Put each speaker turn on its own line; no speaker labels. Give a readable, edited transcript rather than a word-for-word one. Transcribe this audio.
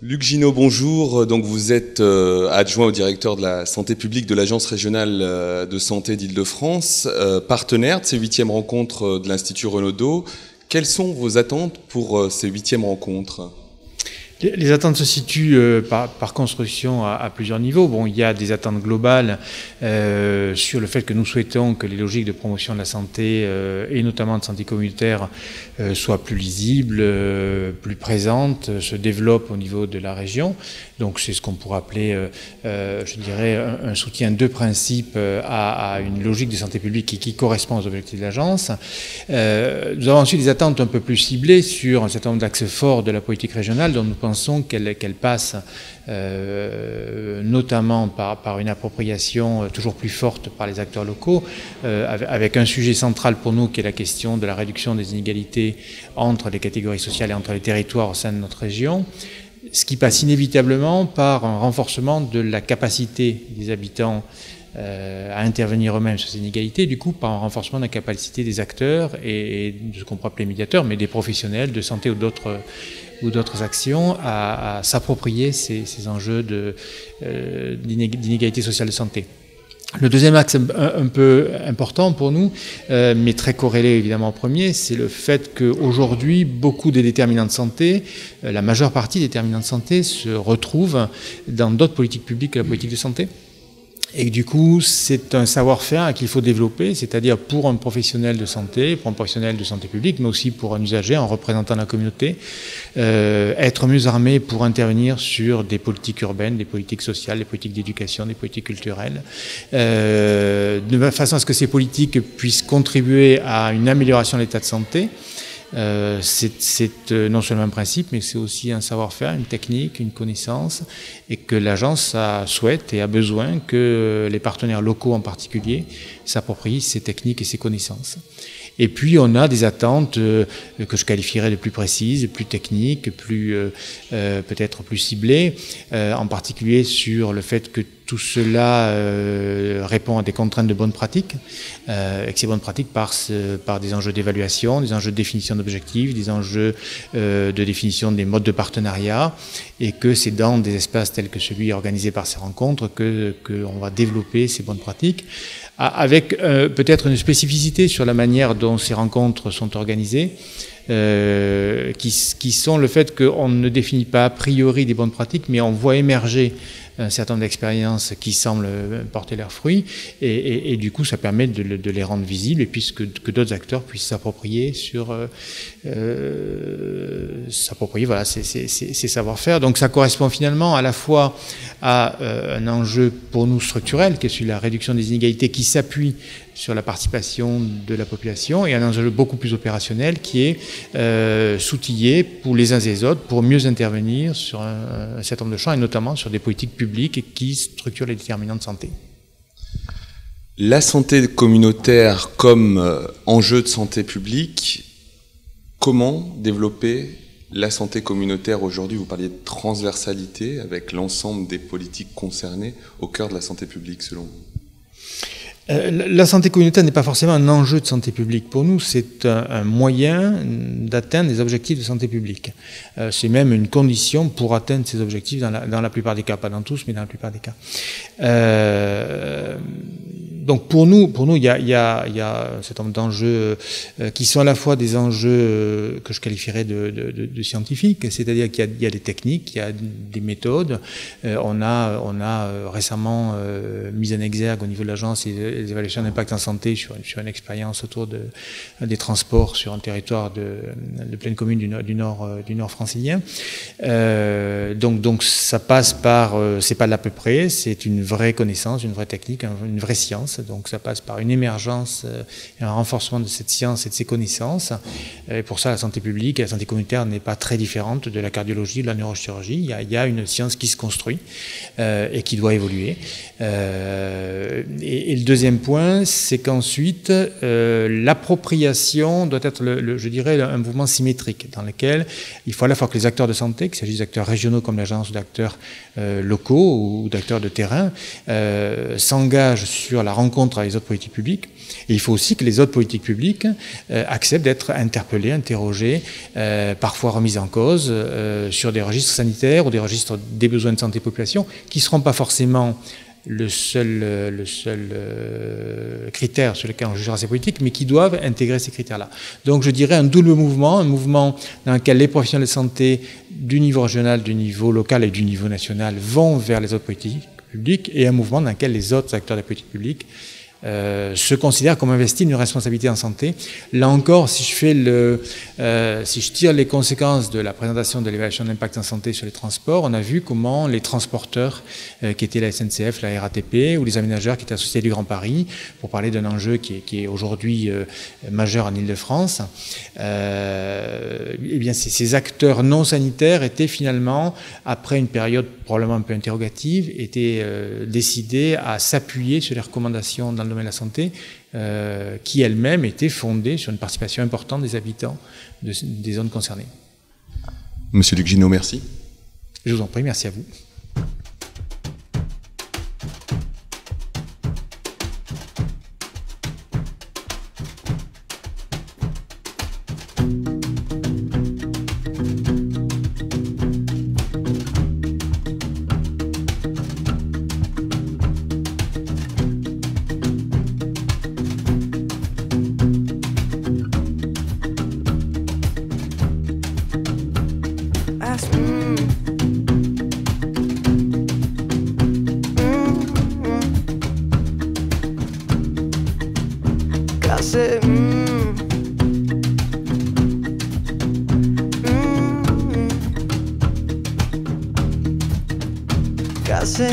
Luc Ginot, bonjour. Donc vous êtes adjoint au directeur de la santé publique de l'Agence régionale de santé d'Île-de-France, partenaire de ces 8e rencontres de l'Institut Renaudot. Quelles sont vos attentes pour ces 8e rencontres ?
Les attentes se situent par construction à plusieurs niveaux. Bon, il y a des attentes globales sur le fait que nous souhaitons que les logiques de promotion de la santé et notamment de santé communautaire soient plus lisibles, plus présentes, se développent au niveau de la région. Donc c'est ce qu'on pourrait appeler, je dirais, un soutien de principe à une logique de santé publique qui correspond aux objectifs de l'agence. Nous avons ensuite des attentes un peu plus ciblées sur un certain nombre d'axes forts de la politique régionale dont nous pensons qu'elle passe notamment par une appropriation toujours plus forte par les acteurs locaux, avec un sujet central pour nous qui est la question de la réduction des inégalités entre les catégories sociales et entre les territoires au sein de notre région, ce qui passe inévitablement par un renforcement de la capacité des habitants à intervenir eux-mêmes sur ces inégalités, du coup par un renforcement de la capacité des acteurs et de ce qu'on peut appeler médiateurs, mais des professionnels de santé ou d'autres actions à s'approprier ces enjeux d'inégalité sociale de santé. Le deuxième axe un peu important pour nous, mais très corrélé évidemment au premier, c'est le fait qu'aujourd'hui, beaucoup des déterminants de santé, la majeure partie des déterminants de santé se retrouvent dans d'autres politiques publiques que la politique de santé. Et du coup, c'est un savoir-faire qu'il faut développer, c'est-à-dire pour un professionnel de santé, pour un professionnel de santé publique, mais aussi pour un usager, en représentant la communauté, être mieux armé pour intervenir sur des politiques urbaines, des politiques sociales, des politiques d'éducation, des politiques culturelles, de façon à ce que ces politiques puissent contribuer à une amélioration de l'état de santé. C'est non seulement un principe, mais c'est aussi un savoir-faire, une technique, une connaissance, et que l'agence souhaite et a besoin que les partenaires locaux en particulier s'approprient ces techniques et ces connaissances. Et puis on a des attentes que je qualifierais de plus précises, plus techniques, peut-être plus ciblées, en particulier sur le fait que tout cela répond à des contraintes de bonne pratique, et que ces bonnes pratiques passent par des enjeux d'évaluation, des enjeux de définition d'objectifs, des enjeux de définition des modes de partenariat, et que c'est dans des espaces tels que celui organisé par ces rencontres qu'on va développer ces bonnes pratiques, avec peut-être une spécificité sur la manière dont ces rencontres sont organisées, qui sont le fait qu'on ne définit pas a priori des bonnes pratiques, mais on voit émerger un certain nombre d'expériences qui semblent porter leurs fruits, et du coup ça permet de les rendre visibles, et puis que d'autres acteurs puissent s'approprier voilà, ces savoir-faire. Donc ça correspond finalement à la fois à un enjeu pour nous structurel, qui est celui de la réduction des inégalités, qui s'appuie sur la participation de la population, et un enjeu beaucoup plus opérationnel qui est s'outiller pour les uns et les autres pour mieux intervenir sur un certain nombre de champs, et notamment sur des politiques publiques qui structurent les déterminants de santé.
La santé communautaire comme enjeu de santé publique, comment développer la santé communautaire aujourd'hui? Vous parliez de transversalité avec l'ensemble des politiques concernées au cœur de la santé publique selon vous.
La santé communautaire n'est pas forcément un enjeu de santé publique. Pour nous, c'est un moyen d'atteindre des objectifs de santé publique. C'est même une condition pour atteindre ces objectifs dans la plupart des cas, pas dans tous, mais dans la plupart des cas. Donc pour nous, il y a un certain nombre d'enjeux qui sont à la fois des enjeux que je qualifierais de scientifiques, c'est-à-dire qu'il y a des techniques, il y a des méthodes. On a récemment mis en exergue au niveau de l'agence les évaluations d'impact en santé sur une expérience autour des transports sur un territoire de pleine commune du nord francilien. Donc ça passe par, c'est pas de l'à peu près, c'est une vraie connaissance, une vraie technique, une vraie science. Donc ça passe par une émergence et un renforcement de cette science et de ces connaissances. Et pour ça, la santé publique et la santé communautaire n'est pas très différente de la cardiologie, de la neurochirurgie. Il y a une science qui se construit et qui doit évoluer. Et le deuxième point, c'est qu'ensuite, l'appropriation doit être, je dirais, un mouvement symétrique dans lequel il faut à la fois que les acteurs de santé, qu'il s'agisse d'acteurs régionaux comme l'agence, ou d'acteurs locaux ou d'acteurs de terrain, s'engagent sur la rencontre rencontre avec les autres politiques publiques. Et il faut aussi que les autres politiques publiques acceptent d'être interpellées, interrogées, parfois remises en cause sur des registres sanitaires ou des registres des besoins de santé population qui ne seront pas forcément le seul critère sur lequel on jugera ces politiques, mais qui doivent intégrer ces critères-là. Donc je dirais un double mouvement, un mouvement dans lequel les professionnels de santé du niveau régional, du niveau local et du niveau national vont vers les autres politiques publiques, et un mouvement dans lequel les autres acteurs de la politique publique se considèrent comme investis d'une responsabilité en santé. Là encore, si je tire les conséquences de la présentation de l'évaluation d'impact en santé sur les transports, on a vu comment les transporteurs qui étaient la SNCF, la RATP ou les aménageurs qui étaient la Société du Grand Paris, pour parler d'un enjeu qui est aujourd'hui majeur en Île-de-France, eh bien ces acteurs non sanitaires étaient finalement, après une période probablement un peu interrogative, étaient décidés à s'appuyer sur les recommandations dans le domaine de la santé, qui elles-mêmes étaient fondées sur une participation importante des habitants des zones concernées.
Monsieur Luc Ginaud, merci.
Je vous en prie, merci à vous.
Casi